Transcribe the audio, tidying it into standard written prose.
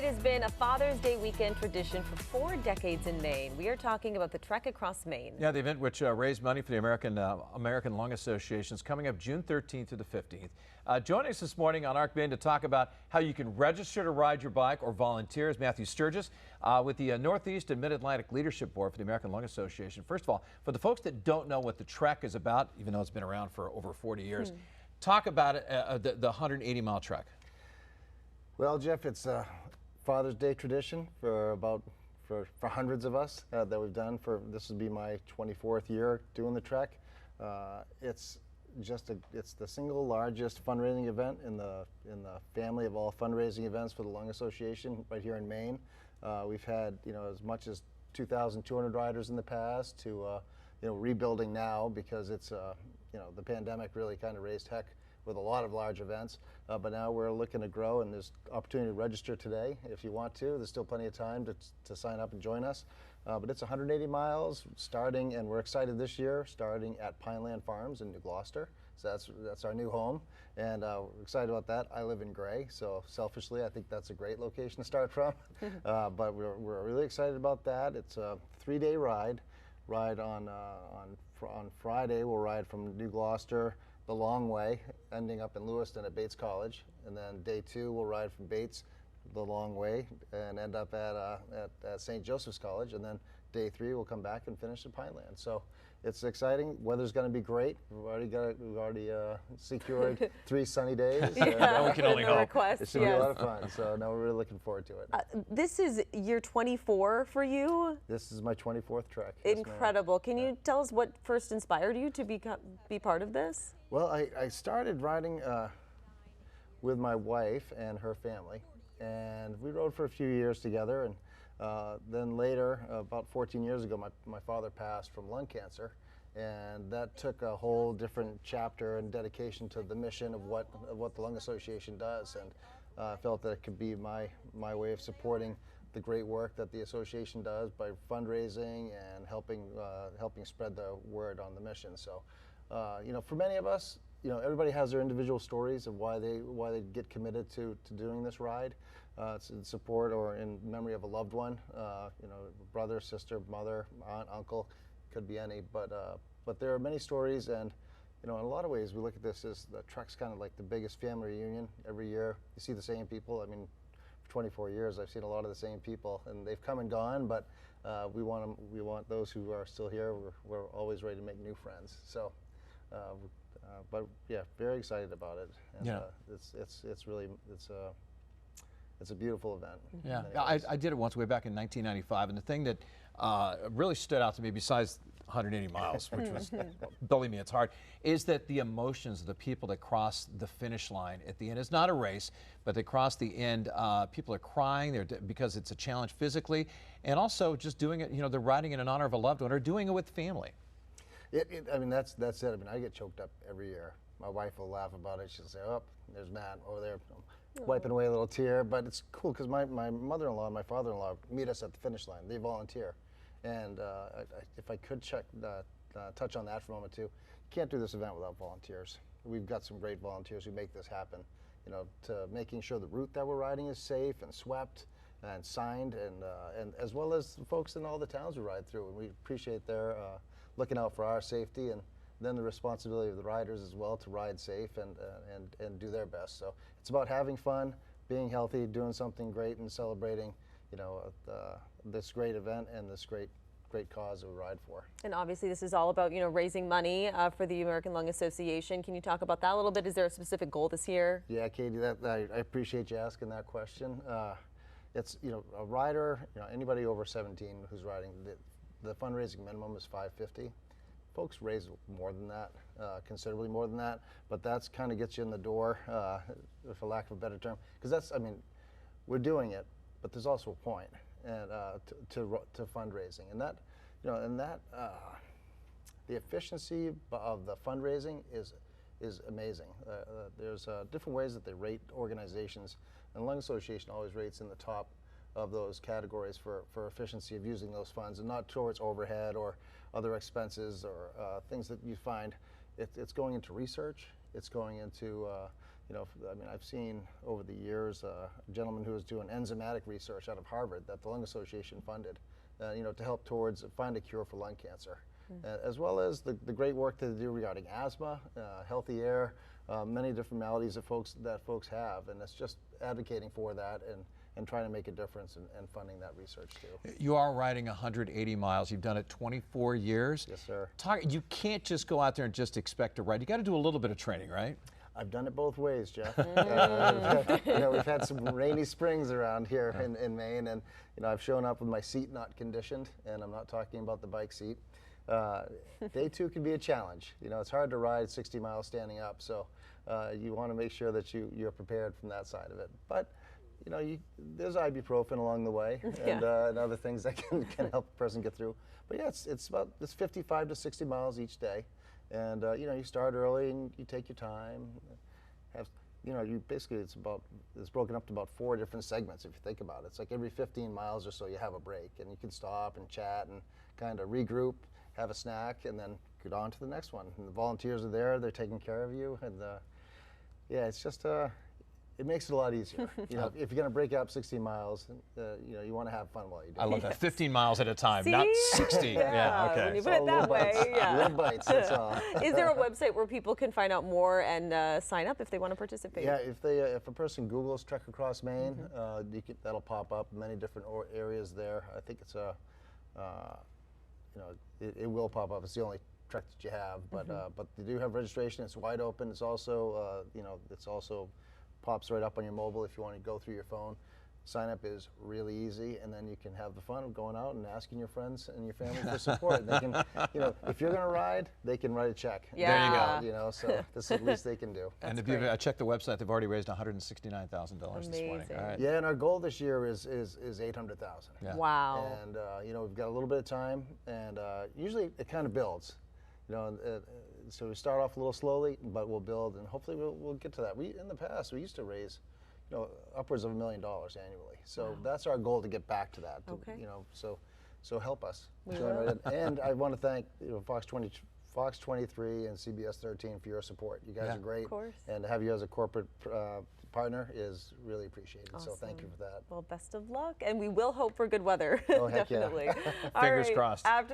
It has been a Father's Day weekend tradition for 4 decades in Maine. We are talking about the Trek Across Maine. Yeah, the event which raised money for the American Lung Association is coming up June 13th to the 15th. Joining us this morning on Arc Maine to talk about how you can register to ride your bike or volunteer is Matthew Sturgis with the Northeast and Mid-Atlantic Leadership Board for the American Lung Association. First of all, for the folks that don't know what the Trek is about, even though it's been around for over 40 years, talk about it, the 180-mile trek. Well, Jeff, it's a Father's Day tradition for hundreds of us that we've done. This will be my 24th year doing the trek. It's the single largest fundraising event in the family of all fundraising events for the Lung Association right here in Maine. We've had as much as 2,200 riders in the past to rebuilding now because it's the pandemic really kind of raised heck with a lot of large events, but now we're looking to grow, and there's opportunity to register today if you want to. There's still plenty of time to sign up and join us, but it's 180 miles starting, and we're excited this year, starting at Pineland Farms in Gloucester. So that's our new home, and we're excited about that. I live in Gray, so selfishly I think that's a great location to start from, but we're really excited about that. It's a 3-day ride. On Friday, we'll ride from New Gloucester the long way, ending up in Lewiston at Bates College, and then day 2 we'll ride from Bates the long way and end up at St. Joseph's College, and then day 3 we'll come back and finish at Pineland. So it's exciting. Weather's going to be great. We've already secured 3 sunny days. Yeah, we can only hope. It should be a lot of fun. So now we're really looking forward to it. This is year 24 for you. This is my 24th trek. Incredible. Can you tell us what first inspired you to be part of this? Well, I started riding with my wife and her family, and we rode for a few years together, and then later, about 14 years ago, my father passed from lung cancer, and that took a whole different chapter and dedication to the mission of what the Lung Association does, and I felt that it could be my way of supporting the great work that the association does by fundraising and helping spread the word on the mission. So, for many of us, everybody has their individual stories of why they get committed to doing this ride. It's in support or in memory of a loved one, brother, sister, mother, aunt, uncle, could be any. But there are many stories, and in a lot of ways we look at this as the Trek's kind of like the biggest family reunion every year. You see the same people. I mean, for 24 years I've seen a lot of the same people, and they've come and gone, but we want those who are still here. We're always ready to make new friends. So. But yeah, very excited about it. And, yeah, it's a beautiful event. Yeah, I did it once way back in 1995, and the thing that really stood out to me, besides 180 miles, which was, believe me, it's hard, is that the emotions of the people that cross the finish line at the end. It's not a race, but they cross the end. People are crying because it's a challenge physically, and also just doing it. They're riding in honor of a loved one or doing it with family. I mean, that's it. I mean, I get choked up every year. My wife will laugh about it. She'll say, "Oh, there's Matt over there wiping away a little tear." But it's cool because my mother-in-law and my father-in-law meet us at the finish line. They volunteer, and if I could touch on that for a moment too, you can't do this event without volunteers. We've got some great volunteers who make this happen. To making sure the route that we're riding is safe and swept and signed, and as well as the folks in all the towns we ride through. And we appreciate their looking out for our safety, and then the responsibility of the riders as well to ride safe and do their best. So it's about having fun, being healthy, doing something great, and celebrating this great event and this great cause that we ride for. And obviously this is all about raising money for the American Lung Association. Can you talk about that a little bit? Is there a specific goal this year? Yeah, Katie, I appreciate you asking that question. It's a rider, anybody over 17 who's riding, the fundraising minimum is $550. Folks raise more than that, considerably more than that, but that's kind of gets you in the door, for lack of a better term, because we're doing it, but there's also a point and to fundraising, and the efficiency of the fundraising is amazing. There's different ways that they rate organizations, and the Lung Association always rates in the top of those categories for efficiency of using those funds, and not towards overhead or other expenses or things that you find. It's going into research. It's going into I mean, I've seen over the years a gentleman who was doing enzymatic research out of Harvard that the Lung Association funded, to help towards find a cure for lung cancer, as well as the great work that they do regarding asthma, healthy air, many different maladies that folks have, and it's just advocating for that and trying to make a difference and funding that research too. You are riding 180 miles. You've done it 24 years. Yes, sir. You can't just go out there and just expect to ride. You got to do a little bit of training, right? I've done it both ways, Jeff. We've had some rainy springs around here in Maine, and I've shown up with my seat not conditioned, and I'm not talking about the bike seat. Day two can be a challenge. It's hard to ride 60 miles standing up, so you want to make sure that you're prepared from that side of it. But there's ibuprofen along the way, and other things that can help a person get through. But yeah, it's 55 to 60 miles each day. And you start early and you take your time. It's broken up to about 4 different segments if you think about it. It's like every 15 miles or so you have a break, and you can stop and chat and kind of regroup, have a snack, and then get on to the next one. And the volunteers are there; they're taking care of you, and it's just it makes it a lot easier. If you're going to break up 60 miles, you want to have fun while you do it. I love that. 15 miles at a time, See? not 60. Yeah, okay. when you put it that way, yeah. Little bites, that's all. Is there a website where people can find out more and sign up if they want to participate? Yeah, if a person Googles Trek Across Maine, that'll pop up many different areas there. I think it's it will pop up. It's the only trek that you have, but they do have registration. It's wide open. It's also it's also pops right up on your mobile if you want to go through your phone. Sign up is really easy, and then you can have the fun of going out and asking your friends and your family for support. They can, if you're going to ride, they can write a check. Yeah. There you go. So this is the least they can do. And if you check the website, they've already raised $169,000 this morning. Amazing. All right. Yeah, and our goal this year is 800,000. Yeah. Wow. And we've got a little bit of time, and usually it kind of builds. So we start off a little slowly, but we'll build, and hopefully we'll get to that. In the past, we used to raise, upwards of $1 million annually. So that's our goal, to get back to that. Okay. So help us. We Join will. right in. And I want to thank Fox 23 and CBS 13 for your support. You guys are great. Of course. And to have you as a corporate partner is really appreciated. Awesome. So thank you for that. Well, best of luck, and we will hope for good weather. Oh, heck yeah. Definitely. All Fingers right, crossed. After the